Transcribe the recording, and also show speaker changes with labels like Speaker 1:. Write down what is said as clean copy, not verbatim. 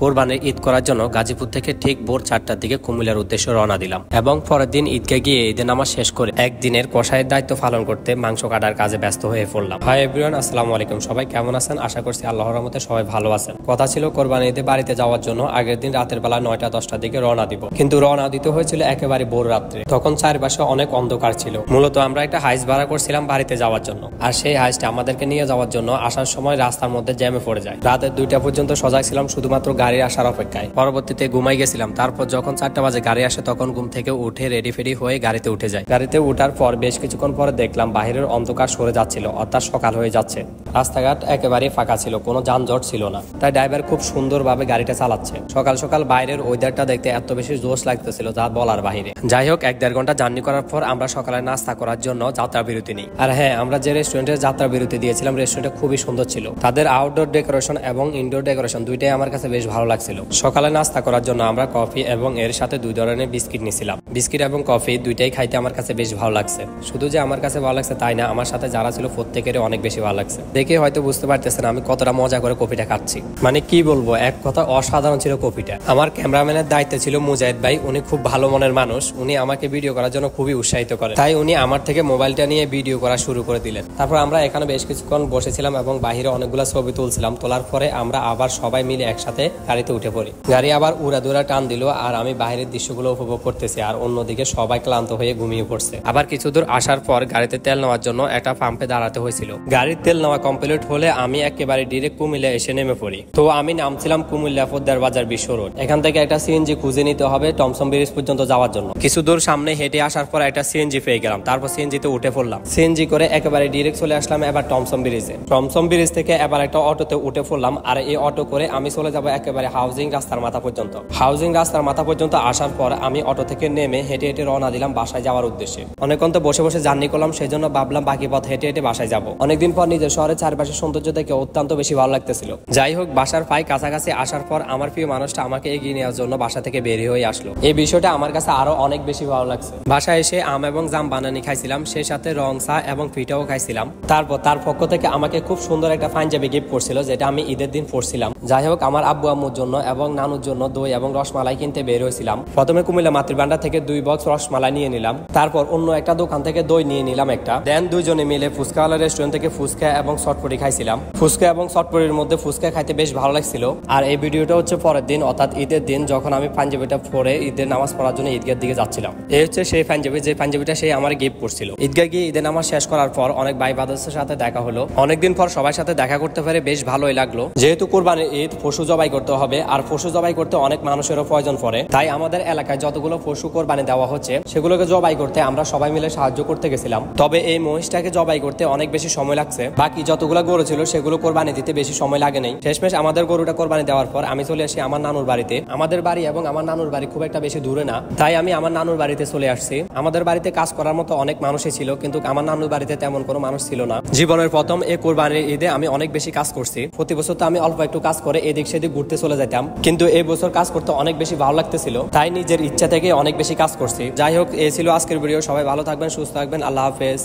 Speaker 1: কোরবানির ঈদ করার জন্য গাজীপুর থেকে ঠিক ভোর 4টার দিকে কুমিল্লার উদ্দেশ্যে রওনা দিলাম এবং পরের দিন ঈদকে গিয়ে ঈদের নামাজ শেষ করে একদিনের কষাইয়ের দায়িত্ব পালন করতে মাংস কাটার কাজে ব্যস্ত হয়ে পড়লাম। হাই এভরিওয়ান, আসসালামু আলাইকুম। সবাই কেমন আছেন? আশা করছি আল্লাহর রহমতে সবাই ভালো আছেন। কথা ছিল কোরবানি ঈদে বাড়িতে যাওয়ার জন্য আগের দিন রাতের বেলা 9টা-10টার দিকে রওনা দিব, কিন্তু রওনা দিতে হয়েছিল একেবারে ভোর রাত্রে। তখন চারপাশে অনেক অন্ধকার ছিল। মূলত আমরা একটা হাইস ভাড়া করছিলাম বাড়িতে যাওয়ার জন্য, আর সেই হাইসটা আমাদেরকে নিয়ে যাওয়ার জন্য আসার সময় রাস্তার মধ্যে জ্যামে পড়ে যায়। রাতের 2টা পর্যন্ত সজাগ ছিলাম শুধুমাত্র গাড়ি আসার অপেক্ষায়। পরবর্তীতে ঘুমাই গেছিলাম। তারপর যখন 4টা বাজে গাড়ি আসে তখন ঘুম থেকে উঠে রেডি ফেডি হয়ে গাড়িতে উঠে যায়। গাড়িতে উঠার পর বেশ কিছুক্ষণ পরে দেখলাম বাহিরের অন্ধকার সরে যাচ্ছিল, অর্থাৎ সকাল হয়ে যাচ্ছে। রাস্তাঘাট একেবারে ফাঁকা ছিল, কোনো যানজট ছিল না। তাই ড্রাইভার খুব সুন্দরভাবে গাড়িটা চালাচ্ছে। সকাল সকাল বাইরের ওয়েদারটা দেখতে এত বেশি জোশ লাগতেছিল যা বলার বাহিরে। যাই হোক, 1-1.5 ঘন্টা জার্নি করার পর আমরা সকালে নাস্তা করার জন্য যাত্রা বিরতি নিই। আর হ্যাঁ, আমরা যে রেস্টুরেন্টে যাত্রা বিরতি দিয়েছিলাম রেস্টুরেন্টটা খুবই সুন্দর ছিল। তাদের আউটডোর ডেকোরেশন এবং ইনডোর ডেকোরেশন দুইটাই আমার কাছে বেশ ভালো লাগছিল। সকালে নাস্তা করার জন্য আমরা কফি এবং এর সাথে 2 ধরনের বিস্কিট নিয়েছিলাম। বিস্কিট এবং কফি দুইটাই খাইতে আমার কাছে বেশ ভালো লাগছে। শুধু যে আমার কাছে ভালো লাগছে তাই না, আমার সাথে যারা ছিল প্রত্যেকেরই অনেক বেশি ভালো লাগছে। দেখে হয়তো বুঝতে পারতেছেন আমি কতটা মজা করে কফিটা খাচ্ছি। মানে কি বলবো, এক কথা অসাধারণ ছিল কফিটা। আমার ক্যামেরাম্যানের দায়িত্বে ছিল মুজাহিদ ভাই। উনি খুব ভালো মনের মানুষ। উনি আমাকে ভিডিও করার জন্য খুবই উৎসাহিত করেন। তাই উনি আমার থেকে মোবাইলটা নিয়ে ভিডিও করা শুরু করে দিলেন। তারপর আমরা এখানে বেশ কিছুক্ষণ বসেছিলাম এবং বাহিরে অনেকগুলো ছবি তুলছিলাম। তোলার পরে আমরা আবার সবাই মিলে একসাথে গাড়িতে উঠে পড়ি। গাড়ি আবার উড়াদুরা টান দিল আর আমি বাহিরের দৃশ্যগুলো উপভোগ করতেছি, আর অন্যদিকে সবাই ক্লান্ত হয়ে ঘুমিয়ে পড়ছে। আবার কিছু দূর আসার পর গাড়িতে তেল নেওয়ার জন্য একটা পাম্পে দাঁড়াতে হয়েছিল। গাড়ির তেল নেওয়া কমপ্লিট হলে আমি একেবারে ডিরেক্ট কুমিল্লা এসে নেমে পড়ি। তো আমি নামছিলাম কুমিল্লা ফোদ্দার বাজার বিশ্ব রোড। এখান থেকে একটা সিএনজি খুঁজে নিতে হবে টমসম ব্রিজ পর্যন্ত যাওয়ার জন্য। কিছু দূর সামনে হেঁটে আসার পর একটা সিএনজি পেয়ে গেলাম। তারপর সিএনজিতে উঠে পড়লাম। সিএনজি করে একেবারে ডিরেক্ট চলে আসলাম এবার টমসম ব্রিজে। টমসম ব্রিজ থেকে এবার একটা অটোতে উঠে পড়লাম, আর এই অটো করে আমি চলে যাব একেবারে হাউজিং রাস্তার মাথা পর্যন্ত। হাউজিং রাস্তার মাথা পর্যন্ত আসার পর আমি অটো থেকে নেমে হেঁটে হেঁটে রওনা দিলাম বাসায় যাওয়ার উদ্দেশ্যে। অনেকক্ষণ তো বসে বসে জার্নি করলাম, সেই জন্য ভাবলাম বাকি পথ হেঁটে হেঁটে বাসায় যাবো। অনেকদিন পর নিজের শহরের চারপাশের সৌন্দর্য দেখে অত্যন্ত বেশি ভালো লাগতেছিল। যাই হোক, বাসার প্রায় কাছাকাছি আসার পর আমার প্রিয় মানুষটা আমাকে এগিয়ে নেওয়ার জন্য বাসা থেকে বের হয়ে আসলো। এই বিষয়টা আমার কাছে আরো অনেক বেশি ভালো লাগছে। বাসায় এসে আম এবং জাম বানানি খাইছিলাম, সেই সাথে রং চা এবং পিঠাও খাইছিলাম। তারপর তার পক্ষ থেকে আমাকে খুব সুন্দর একটা পাঞ্জাবি গিফট করছিল, যেটা আমি ঈদের দিন পরছিলাম। যাই হোক, আমার আব্বু আম্মুর জন্য এবং নানুর জন্য দই এবং রসমালাই কিনতে বের হয়েছিলাম। প্রথমে কুমিল্লা মাতৃভান্ডার থেকে 2 বক্স রসমালাই নিয়ে নিলাম। তারপর অন্য একটা দোকান থেকে দই নিয়ে নিলাম একটা। দেন দুইজনে মিলে ফুচকাওয়ালা রেস্টুরেন্ট থেকে ফুচকা এবং চটপটি খাইছিলাম। ফুচকা এবং চটপটির মধ্যে ফুচকা খাইতে বেশ ভালো লাগছিল। আর এই ভিডিওটা হচ্ছে পরের দিন, অর্থাৎ ঈদের দিন, যখন আমি পাঞ্জাবিটা পরে ঈদের নামাজ পড়ার জন্য ঈদগার দিকে যাচ্ছিলাম। এই হচ্ছে সেই পাঞ্জাবি, যে পাঞ্জাবিটা সেই আমার গিফট করছিল। ঈদগাহ গিয়ে ঈদের নামাজ শেষ করার পর অনেক ভাই ব্রাদার্সের সাথে দেখা হলো। অনেকদিন পর সবার সাথে দেখা করতে পেরে বেশ ভালোই লাগলো। যেহেতু কোরবানির ঈদ, পশু জবাই করতে হবে, আর পশু জবাই করতে অনেক মানুষেরও প্রয়োজন পড়ে। তাই আমাদের এলাকায় যতগুলো পশু কোরবানি দেওয়া হচ্ছে সেগুলোকে জবাই করতে আমরা সবাই মিলে সাহায্য করতে গেছিলাম। তবে এই মহিষটাকে জবাই করতে অনেক বেশি সময় লাগছে। বাকি যতগুলো গরু ছিল সেগুলো কোরবানি দিতে বেশি সময় লাগে নাই। শেষমেশ আমাদের গরুটা কোরবানি দেওয়ার পর আমি চলে আসি আমার নানুর বাড়িতে। আমাদের বাড়ি এবং আমার নানুর বাড়ি খুব একটা বেশি দূরে না, তাই আমি আমার নানুর বাড়িতে চলে আসছি। আমাদের বাড়িতে কাজ করার মতো অনেক মানুষই ছিল, কিন্তু আমার নানুর বাড়িতে তেমন কোনো মানুষ ছিল না। জীবনের প্রথম এই কোরবানির ঈদে আমি অনেক বেশি কাজ করছি। প্রতি বছর তো আমি অল্প একটু কাজ করে এদিক সেদিক ঘুরতে চলে যেতাম, কিন্তু এই বছর কাজ করতে অনেক বেশি ভালো লাগতেছিল, তাই নিজের ইচ্ছা থেকে অনেক বেশি কাজ করছি। যাই হোক, এই ছিল আজকের ভিডিও। সবাই ভালো থাকবেন, সুস্থ থাকবেন। আল্লাহ হাফেজ।